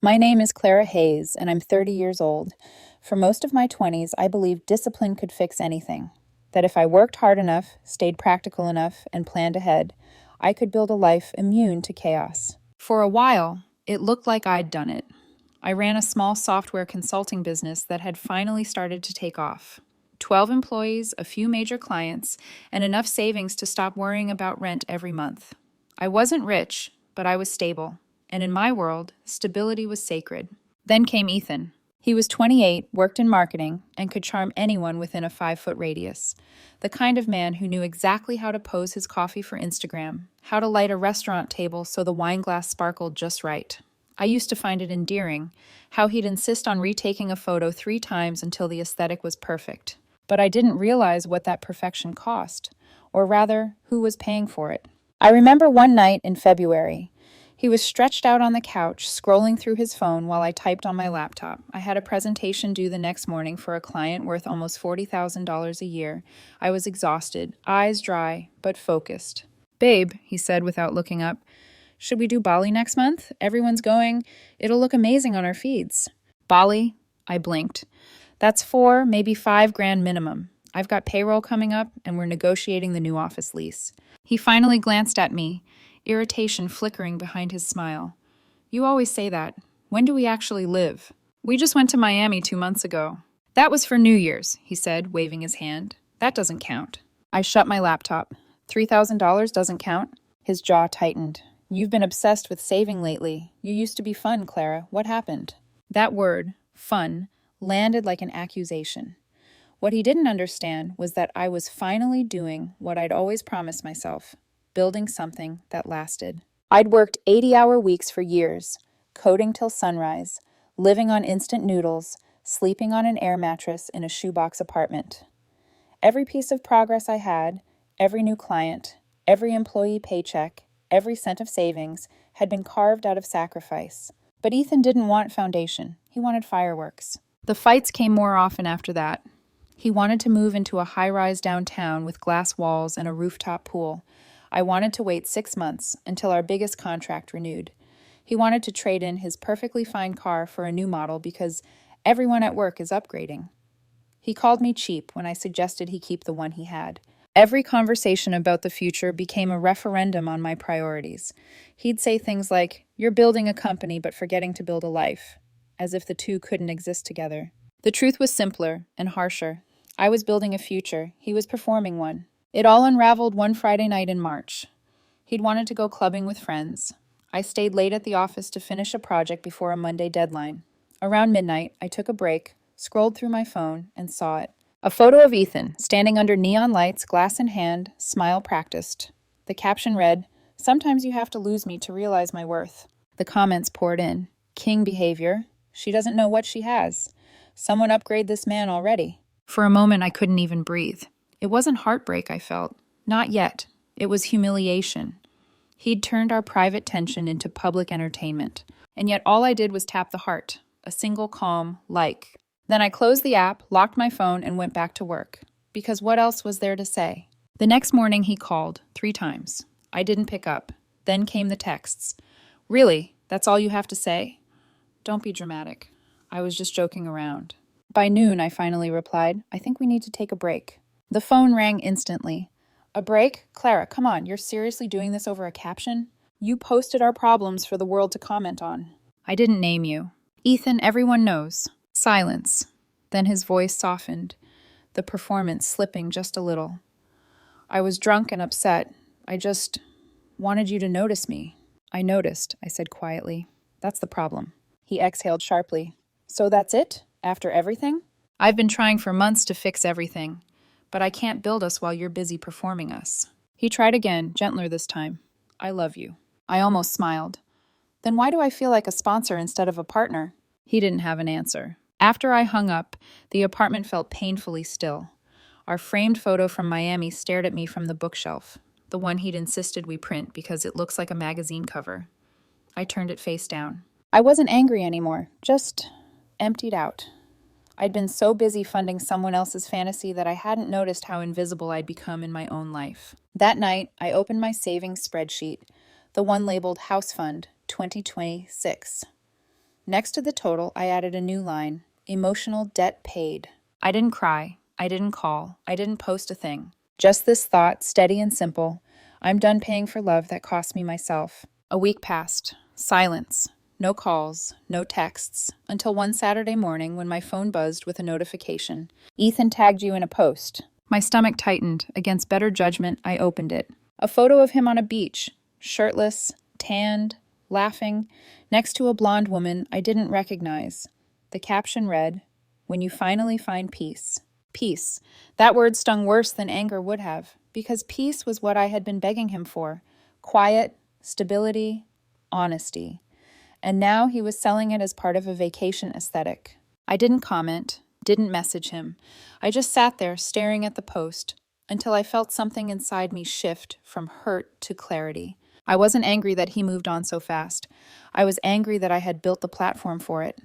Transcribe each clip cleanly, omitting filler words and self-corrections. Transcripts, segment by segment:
My name is Clara Hayes, and I'm 30 years old. For most of my 20s, I believed discipline could fix anything. That if I worked hard enough, stayed practical enough, and planned ahead, I could build a life immune to chaos. For a while, it looked like I'd done it. I ran a small software consulting business that had finally started to take off. 12 employees, a few major clients, and enough savings to stop worrying about rent every month. I wasn't rich, but I was stable. And in my world, stability was sacred. Then came Ethan. He was 28, worked in marketing, and could charm anyone within a 5-foot radius. The kind of man who knew exactly how to pose his coffee for Instagram, how to light a restaurant table so the wine glass sparkled just right. I used to find it endearing, how he'd insist on retaking a photo 3 times until the aesthetic was perfect. But I didn't realize what that perfection cost, or rather, who was paying for it. I remember one night in February. He was stretched out on the couch, scrolling through his phone while I typed on my laptop. I had a presentation due the next morning for a client worth almost $40,000 a year. I was exhausted, eyes dry, but focused. "Babe," he said without looking up, "should we do Bali next month? Everyone's going. It'll look amazing on our feeds." "Bali?" I blinked. "That's 4, maybe 5 grand minimum. I've got payroll coming up, and we're negotiating the new office lease." He finally glanced at me, irritation flickering behind his smile. "You always say that. When do we actually live?" "We just went to Miami 2 months ago." "That was for New Year's," he said, waving his hand. "That doesn't count." I shut my laptop. $3,000 doesn't count? His jaw tightened. "You've been obsessed with saving lately. You used to be fun, Clara. What happened?" That word, fun, landed like an accusation. What he didn't understand was that I was finally doing what I'd always promised myself, building something that lasted. I'd worked 80-hour weeks for years, coding till sunrise, living on instant noodles, sleeping on an air mattress in a shoebox apartment. Every piece of progress I had, every new client, every employee paycheck, every cent of savings had been carved out of sacrifice. But Ethan didn't want foundation. He wanted fireworks. The fights came more often after that. He wanted to move into a high-rise downtown with glass walls and a rooftop pool. I wanted to wait 6 months until our biggest contract renewed. He wanted to trade in his perfectly fine car for a new model because everyone at work is upgrading. He called me cheap when I suggested he keep the one he had. Every conversation about the future became a referendum on my priorities. He'd say things like, "You're building a company but forgetting to build a life," as if the two couldn't exist together. The truth was simpler and harsher. I was building a future. He was performing one. It all unraveled one Friday night in March. He'd wanted to go clubbing with friends. I stayed late at the office to finish a project before a Monday deadline. Around midnight, I took a break, scrolled through my phone, and saw it. A photo of Ethan, standing under neon lights, glass in hand, smile practiced. The caption read, "Sometimes you have to lose me to realize my worth." The comments poured in. "King behavior. She doesn't know what she has. Someone upgrade this man already." For a moment, I couldn't even breathe. It wasn't heartbreak I felt. Not yet. It was humiliation. He'd turned our private tension into public entertainment. And yet all I did was tap the heart. A single calm like. Then I closed the app, locked my phone, and went back to work. Because what else was there to say? The next morning he called, 3 times. I didn't pick up. Then came the texts. "Really? That's all you have to say?" "Don't be dramatic. I was just joking around." By noon, I finally replied, "I think we need to take a break." The phone rang instantly. "A break? Clara, come on, you're seriously doing this over a caption? You posted our problems for the world to comment on." "I didn't name you." "Ethan, everyone knows." Silence. Then his voice softened, the performance slipping just a little. "I was drunk and upset. I just wanted you to notice me." "I noticed," I said quietly. "That's the problem." He exhaled sharply. "So that's it? After everything?" "I've been trying for months to fix everything, but I can't build us while you're busy performing us." He tried again, gentler this time. "I love you." I almost smiled. "Then why do I feel like a sponsor instead of a partner?" He didn't have an answer. After I hung up, the apartment felt painfully still. Our framed photo from Miami stared at me from the bookshelf, the one he'd insisted we print because it looks like a magazine cover. I turned it face down. I wasn't angry anymore, just emptied out. I'd been so busy funding someone else's fantasy that I hadn't noticed how invisible I'd become in my own life. That night, I opened my savings spreadsheet, the one labeled House Fund 2026. Next to the total, I added a new line, emotional debt paid. I didn't cry. I didn't call. I didn't post a thing. Just this thought, steady and simple. I'm done paying for love that cost me myself. A week passed. Silence. No calls, no texts, until one Saturday morning when my phone buzzed with a notification. Ethan tagged you in a post. My stomach tightened. Against better judgment, I opened it. A photo of him on a beach, shirtless, tanned, laughing, next to a blonde woman I didn't recognize. The caption read, "When you finally find peace." Peace. That word stung worse than anger would have, because peace was what I had been begging him for. Quiet, stability, honesty. And now he was selling it as part of a vacation aesthetic. I didn't comment, didn't message him. I just sat there staring at the post until I felt something inside me shift from hurt to clarity. I wasn't angry that he moved on so fast. I was angry that I had built the platform for it.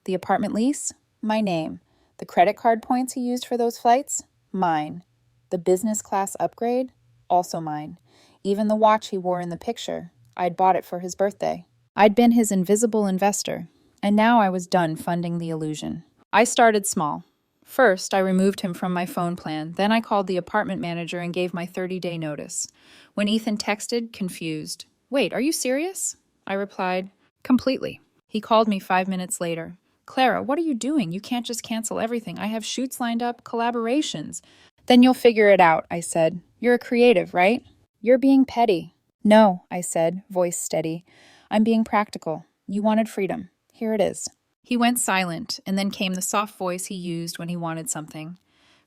The apartment lease? My name. The credit card points he used for those flights? Mine. The business class upgrade? Also mine. Even the watch he wore in the picture. I'd bought it for his birthday. I'd been his invisible investor, and now I was done funding the illusion. I started small. First, I removed him from my phone plan. Then I called the apartment manager and gave my 30-day notice. When Ethan texted, confused, "Wait, are you serious?" I replied, "Completely." He called me 5 minutes later. "Clara, what are you doing? You can't just cancel everything. I have shoots lined up, collaborations." "Then you'll figure it out," I said. "You're a creative, right?" "You're being petty." "No," I said, voice steady. "I'm being practical. You wanted freedom. Here it is." He went silent, and then came the soft voice he used when he wanted something.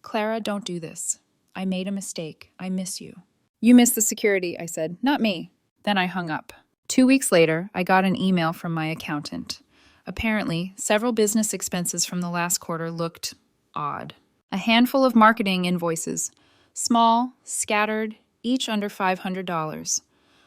"Clara, don't do this. I made a mistake. I miss you." "You miss the security," I said. "Not me." Then I hung up. 2 weeks later, I got an email from my accountant. Apparently, several business expenses from the last quarter looked odd. A handful of marketing invoices. Small, scattered, each under $500.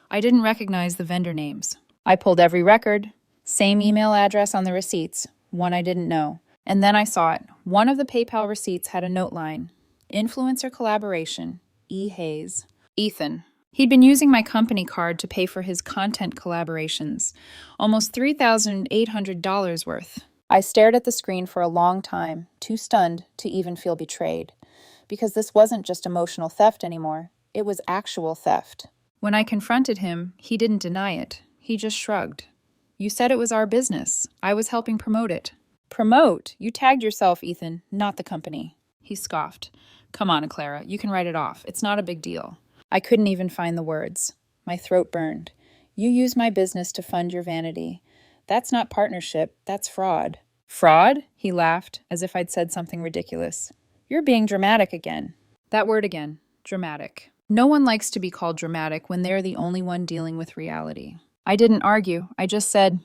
I didn't recognize the vendor names. I pulled every record. Same email address on the receipts, one I didn't know. And then I saw it. One of the PayPal receipts had a note line. Influencer collaboration, E. Hayes. Ethan. He'd been using my company card to pay for his content collaborations, almost $3,800 worth. I stared at the screen for a long time, too stunned to even feel betrayed. Because this wasn't just emotional theft anymore, it was actual theft. When I confronted him, he didn't deny it. He just shrugged. "You said it was our business. I was helping promote it." "Promote? You tagged yourself, Ethan, not the company." He scoffed. "Come on, Clara, you can write it off. It's not a big deal." I couldn't even find the words. My throat burned. "You use my business to fund your vanity. That's not partnership, that's fraud." "Fraud?" He laughed, as if I'd said something ridiculous. "You're being dramatic again." That word again, dramatic. No one likes to be called dramatic when they're the only one dealing with reality. I didn't argue. I just said,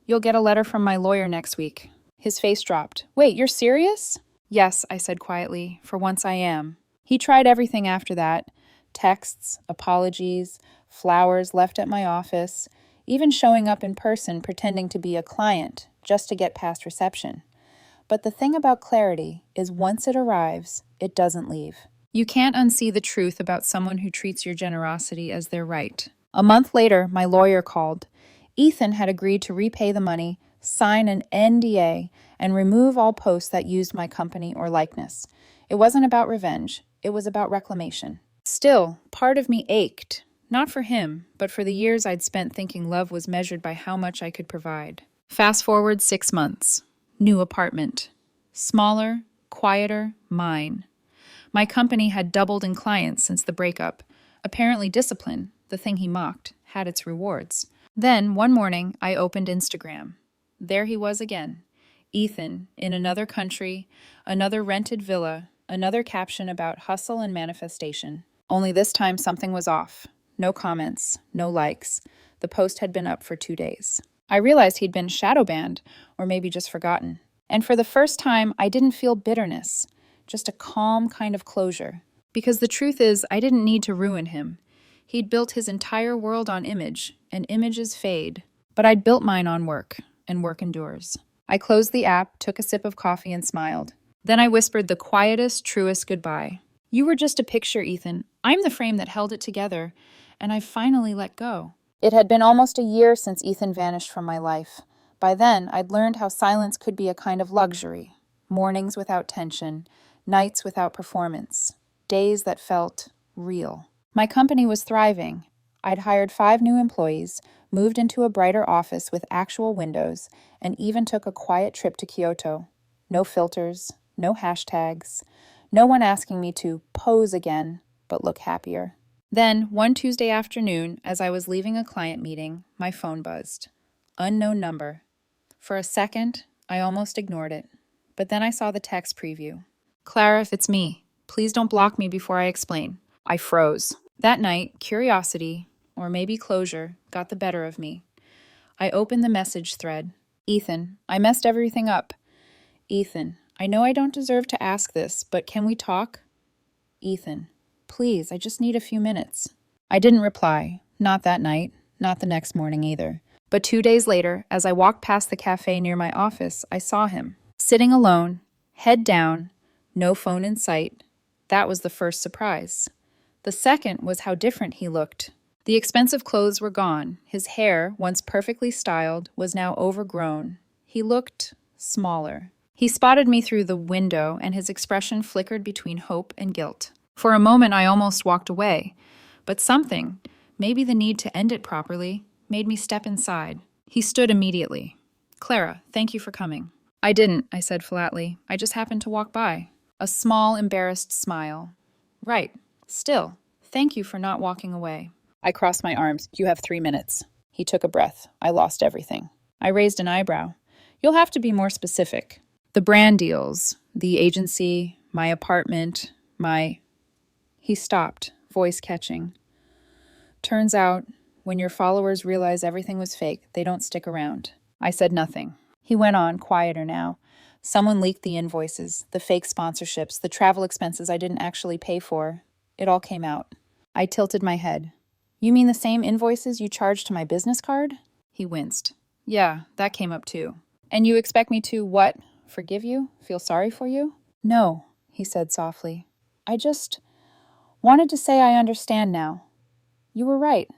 "You'll get a letter from my lawyer next week." His face dropped. "Wait, you're serious?" "Yes," I said quietly. "For once I am." He tried everything after that. Texts, apologies, flowers left at my office, even showing up in person pretending to be a client just to get past reception. But the thing about clarity is once it arrives, it doesn't leave. You can't unsee the truth about someone who treats your generosity as their right. A month later, my lawyer called. Ethan had agreed to repay the money, sign an NDA, and remove all posts that used my company or likeness. It wasn't about revenge. It was about reclamation. Still, part of me ached. Not for him, but for the years I'd spent thinking love was measured by how much I could provide. Fast forward 6 months. New apartment. Smaller, quieter, mine. My company had doubled in clients since the breakup. Apparently discipline, the thing he mocked, had its rewards. Then, one morning, I opened Instagram. There he was again. Ethan, in another country, another rented villa, another caption about hustle and manifestation. Only this time something was off. No comments, no likes. The post had been up for 2 days. I realized he'd been shadow banned, or maybe just forgotten. And for the first time, I didn't feel bitterness. Just a calm kind of closure. Because the truth is, I didn't need to ruin him. He'd built his entire world on image, and images fade. But I'd built mine on work, and work endures. I closed the app, took a sip of coffee, and smiled. Then I whispered the quietest, truest goodbye. "You were just a picture, Ethan. I'm the frame that held it together, and I finally let go." It had been almost a year since Ethan vanished from my life. By then, I'd learned how silence could be a kind of luxury. Mornings without tension, nights without performance, days that felt real. My company was thriving. I'd hired 5 new employees, moved into a brighter office with actual windows, and even took a quiet trip to Kyoto. No filters, no hashtags, no one asking me to pose again, but look happier. Then, one Tuesday afternoon, as I was leaving a client meeting, my phone buzzed. Unknown number. For a second, I almost ignored it. But then I saw the text preview. Clara, if it's me, please don't block me before I explain. I froze. That night, curiosity, or maybe closure, got the better of me. I opened the message thread. Ethan, I messed everything up. Ethan, I know I don't deserve to ask this, but can we talk? Ethan, please, I just need a few minutes. I didn't reply. Not that night, not the next morning either. But 2 days later, as I walked past the cafe near my office, I saw him. Sitting alone, head down, no phone in sight. That was the first surprise. The second was how different he looked. The expensive clothes were gone. His hair, once perfectly styled, was now overgrown. He looked smaller. He spotted me through the window, and his expression flickered between hope and guilt. For a moment, I almost walked away. But something, maybe the need to end it properly, made me step inside. He stood immediately. Clara, thank you for coming. I didn't, I said flatly. I just happened to walk by. A small, embarrassed smile. Right. Still, thank you for not walking away. I crossed my arms. You have 3 minutes. He took a breath. I lost everything. I raised an eyebrow. You'll have to be more specific. The brand deals, the agency, my apartment, my... He stopped, voice catching. Turns out, when your followers realize everything was fake, they don't stick around. I said nothing. He went on, quieter now. Someone leaked the invoices, the fake sponsorships, the travel expenses I didn't actually pay for. It all came out. I tilted my head. You mean the same invoices you charged to my business card? He winced. Yeah, that came up too. And you expect me to, what? Forgive you? Feel sorry for you? No, he said softly. I just wanted to say I understand now. You were right.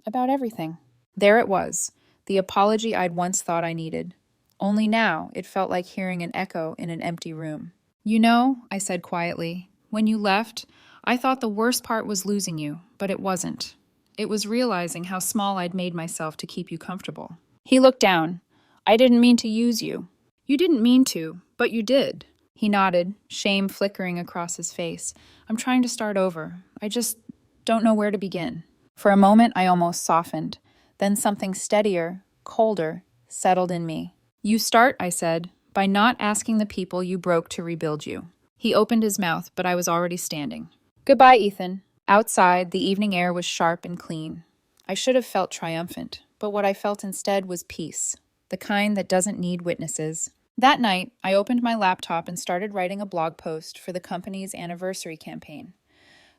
About everything. There it was, the apology I'd once thought I needed. Only now, it felt like hearing an echo in an empty room. You know, I said quietly, when you left, I thought the worst part was losing you, but it wasn't. It was realizing how small I'd made myself to keep you comfortable. He looked down. I didn't mean to use you. You didn't mean to, but you did. He nodded, shame flickering across his face. I'm trying to start over. I just don't know where to begin. For a moment, I almost softened. Then something steadier, colder, settled in me. You start, I said, by not asking the people you broke to rebuild you. He opened his mouth, but I was already standing. Goodbye, Ethan. Outside, the evening air was sharp and clean. I should have felt triumphant, but what I felt instead was peace, the kind that doesn't need witnesses. That night, I opened my laptop and started writing a blog post for the company's anniversary campaign.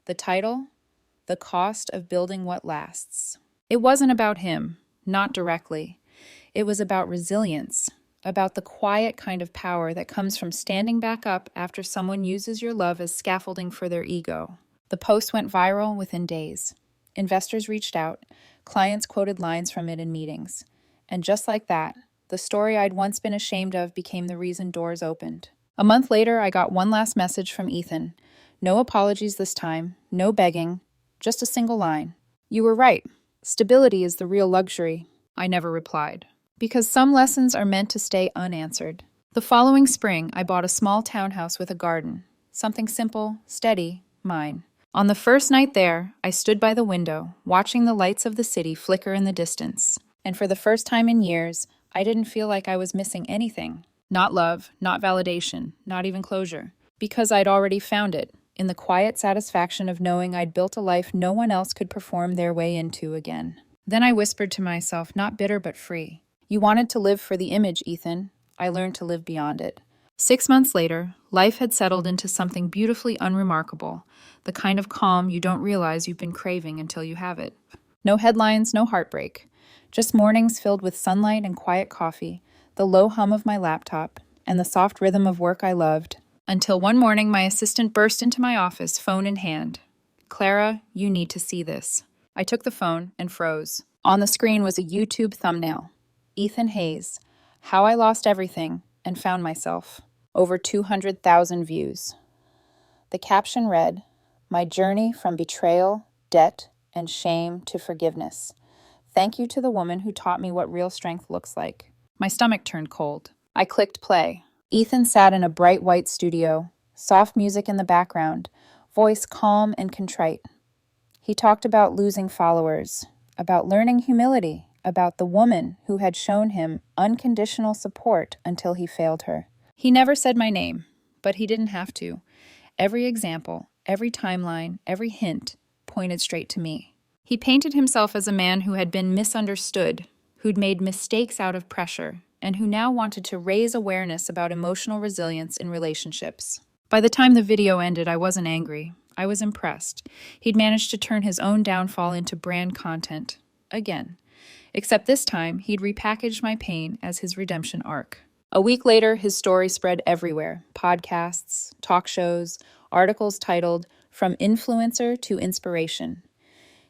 The title? The Cost of Building What Lasts. It wasn't about him, not directly. It was about resilience, about the quiet kind of power that comes from standing back up after someone uses your love as scaffolding for their ego. The post went viral within days. Investors reached out, clients quoted lines from it in meetings. And just like that, the story I'd once been ashamed of became the reason doors opened. A month later, I got one last message from Ethan. No apologies this time, no begging, just a single line. You were right. Stability is the real luxury. I never replied. Because some lessons are meant to stay unanswered. The following spring, I bought a small townhouse with a garden. Something simple, steady, mine. On the first night there, I stood by the window, watching the lights of the city flicker in the distance. And for the first time in years, I didn't feel like I was missing anything. Not love, not validation, not even closure. Because I'd already found it, in the quiet satisfaction of knowing I'd built a life no one else could perform their way into again. Then I whispered to myself, not bitter but free. You wanted to live for the image, Ethan. I learned to live beyond it. 6 months later, life had settled into something beautifully unremarkable, the kind of calm you don't realize you've been craving until you have it. No headlines, no heartbreak. Just mornings filled with sunlight and quiet coffee, the low hum of my laptop, and the soft rhythm of work I loved. Until one morning, my assistant burst into my office, phone in hand. Clara, you need to see this. I took the phone and froze. On the screen was a YouTube thumbnail. Ethan Hayes, How I Lost Everything and Found Myself. Over 200,000 views. The caption read, My journey from betrayal, debt, and shame to forgiveness. Thank you to the woman who taught me what real strength looks like. My stomach turned cold. I clicked play. Ethan sat in a bright white studio, soft music in the background, voice calm and contrite. He talked about losing followers, about learning humility, about the woman who had shown him unconditional support until he failed her. He never said my name, but he didn't have to. Every example, every timeline, every hint pointed straight to me. He painted himself as a man who had been misunderstood, who'd made mistakes out of pressure, and who now wanted to raise awareness about emotional resilience in relationships. By the time the video ended, I wasn't angry. I was impressed. He'd managed to turn his own downfall into brand content. Again. Except this time, he'd repackaged my pain as his redemption arc. A week later, his story spread everywhere. Podcasts, talk shows, articles titled, From Influencer to Inspiration.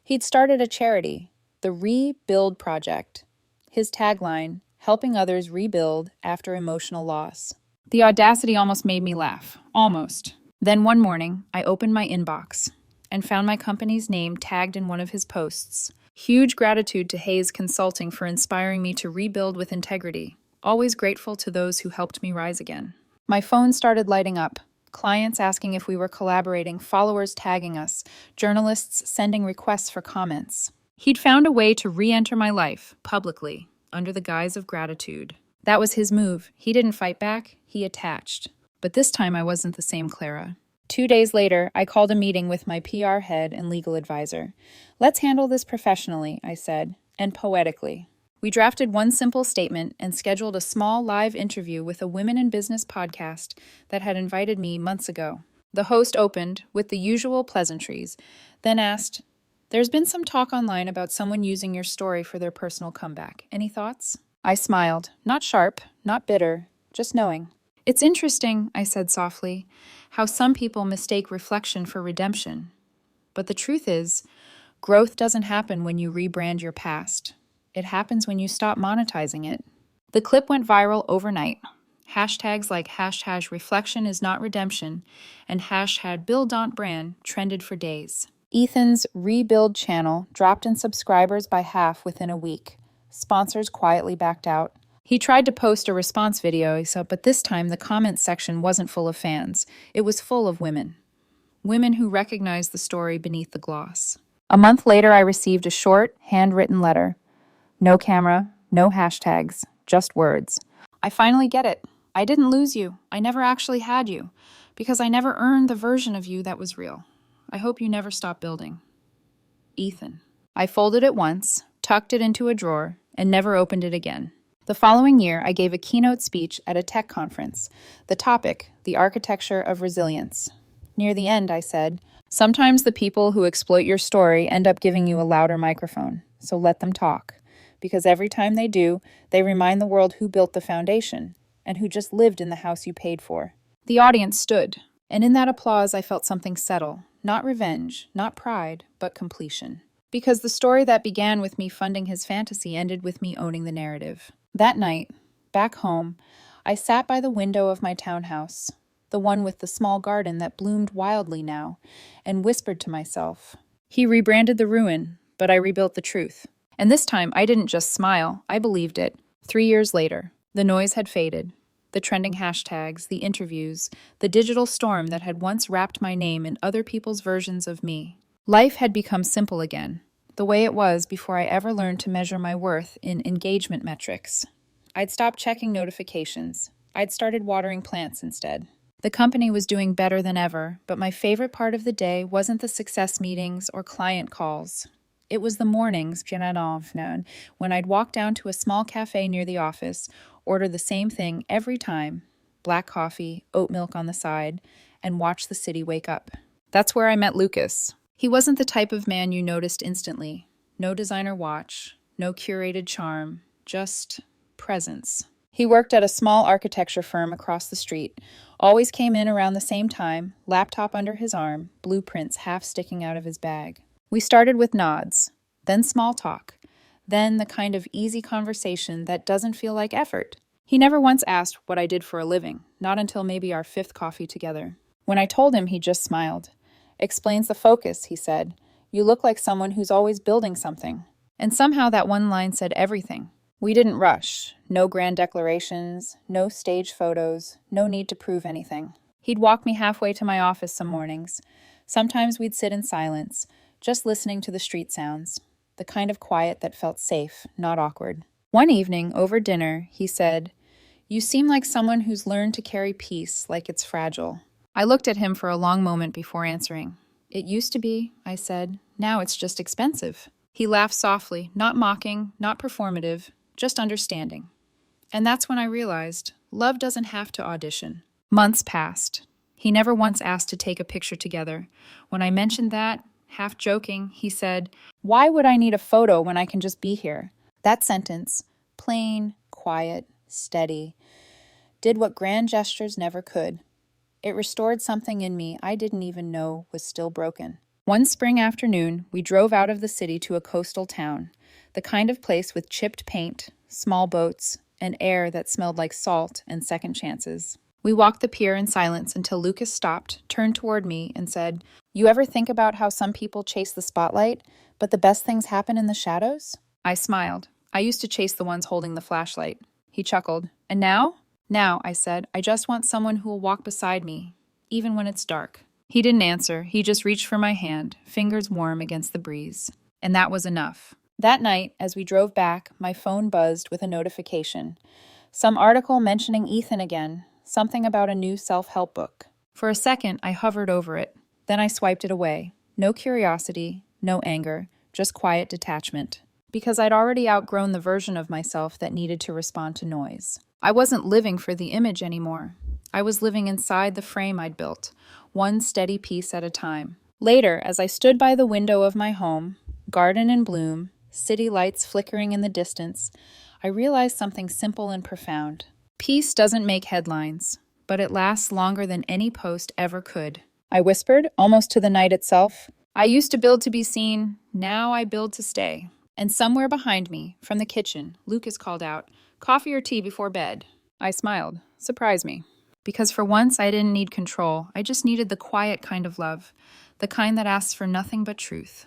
He'd started a charity, the Rebuild Project. His tagline, helping others rebuild after emotional loss. The audacity almost made me laugh. Almost. Then one morning, I opened my inbox and found my company's name tagged in one of his posts. Huge gratitude to Hayes Consulting for inspiring me to rebuild with integrity. Always grateful to those who helped me rise again. My phone started lighting up. Clients asking if we were collaborating, followers tagging us, journalists sending requests for comments. He'd found a way to re-enter my life, publicly, under the guise of gratitude. That was his move. He didn't fight back, he attached. But this time I wasn't the same Clara. 2 days later, I called a meeting with my PR head and legal advisor. Let's handle this professionally, I said, and poetically. We drafted one simple statement and scheduled a small live interview with a women in business podcast that had invited me months ago. The host opened with the usual pleasantries, then asked, There's been some talk online about someone using your story for their personal comeback. Any thoughts? I smiled, not sharp, not bitter, just knowing. It's interesting, I said softly, how some people mistake reflection for redemption. But the truth is, growth doesn't happen when you rebrand your past. It happens when you stop monetizing it. The clip went viral overnight. Hashtags like #reflection is not redemption and #build.brand trended for days. Ethan's Rebuild channel dropped in subscribers by half within a week. Sponsors quietly backed out. He tried to post a response video, but this time the comments section wasn't full of fans. It was full of women. Women who recognized the story beneath the gloss. A month later, I received a short, handwritten letter. No camera, no hashtags, just words. I finally get it. I didn't lose you. I never actually had you, because I never earned the version of you that was real. I hope you never stop building. Ethan. I folded it once, tucked it into a drawer, and never opened it again. The following year, I gave a keynote speech at a tech conference. The topic, the architecture of resilience. Near the end, I said, sometimes the people who exploit your story end up giving you a louder microphone, so let them talk. Because every time they do, they remind the world who built the foundation and who just lived in the house you paid for. The audience stood, and in that applause I felt something settle. Not revenge, not pride, but completion. Because the story that began with me funding his fantasy ended with me owning the narrative. That night, back home, I sat by the window of my townhouse, the one with the small garden that bloomed wildly now, and whispered to myself, He rebranded the ruin, but I rebuilt the truth. And this time, I didn't just smile, I believed it. 3 years later, the noise had faded. The trending hashtags, the interviews, the digital storm that had once wrapped my name in other people's versions of me. Life had become simple again, the way it was before I ever learned to measure my worth in engagement metrics. I'd stopped checking notifications. I'd started watering plants instead. The company was doing better than ever, but my favorite part of the day wasn't the success meetings or client calls. It was the mornings, when I'd walk down to a small cafe near the office, order the same thing every time, black coffee, oat milk on the side, and watch the city wake up. That's where I met Lucas. He wasn't the type of man you noticed instantly. No designer watch, no curated charm, just presence. He worked at a small architecture firm across the street, always came in around the same time, laptop under his arm, blueprints half sticking out of his bag. We started with nods, then small talk, Then the kind of easy conversation that doesn't feel like effort. He never once asked what I did for a living, not until maybe our fifth coffee together. When I told him, he just smiled. Explains the focus, he said. You look like someone who's always building something. And somehow that one line said everything. We didn't rush. No grand declarations, no stage photos, no need to prove anything. He'd walk me halfway to my office some mornings. Sometimes we'd sit in silence, just listening to the street sounds, the kind of quiet that felt safe, not awkward. One evening, over dinner, he said, "You seem like someone who's learned to carry peace like it's fragile." I looked at him for a long moment before answering. "It used to be," I said. "Now it's just expensive." He laughed softly, not mocking, not performative, just understanding. And that's when I realized love doesn't have to audition. Months passed. He never once asked to take a picture together. When I mentioned that, half joking, he said, "Why would I need a photo when I can just be here?" That sentence, plain, quiet, steady, did what grand gestures never could. It restored something in me I didn't even know was still broken. One spring afternoon, we drove out of the city to a coastal town, the kind of place with chipped paint, small boats, and air that smelled like salt and second chances. We walked the pier in silence until Lucas stopped, turned toward me, and said, "You ever think about how some people chase the spotlight, but the best things happen in the shadows?" I smiled. I used to chase the ones holding the flashlight. He chuckled. "And now?" "Now," I said, "I just want someone who will walk beside me, even when it's dark." He didn't answer. He just reached for my hand, fingers warm against the breeze. And that was enough. That night, as we drove back, my phone buzzed with a notification. Some article mentioning Ethan again, something about a new self-help book. For a second, I hovered over it. Then I swiped it away. No curiosity, no anger, just quiet detachment. Because I'd already outgrown the version of myself that needed to respond to noise. I wasn't living for the image anymore. I was living inside the frame I'd built, one steady piece at a time. Later, as I stood by the window of my home, garden in bloom, city lights flickering in the distance, I realized something simple and profound. Peace doesn't make headlines, but it lasts longer than any post ever could. I whispered, almost to the night itself. I used to build to be seen, now I build to stay. And somewhere behind me, from the kitchen, Lucas called out, "Coffee or tea before bed?" I smiled. Surprised me. Because for once I didn't need control, I just needed the quiet kind of love, the kind that asks for nothing but truth.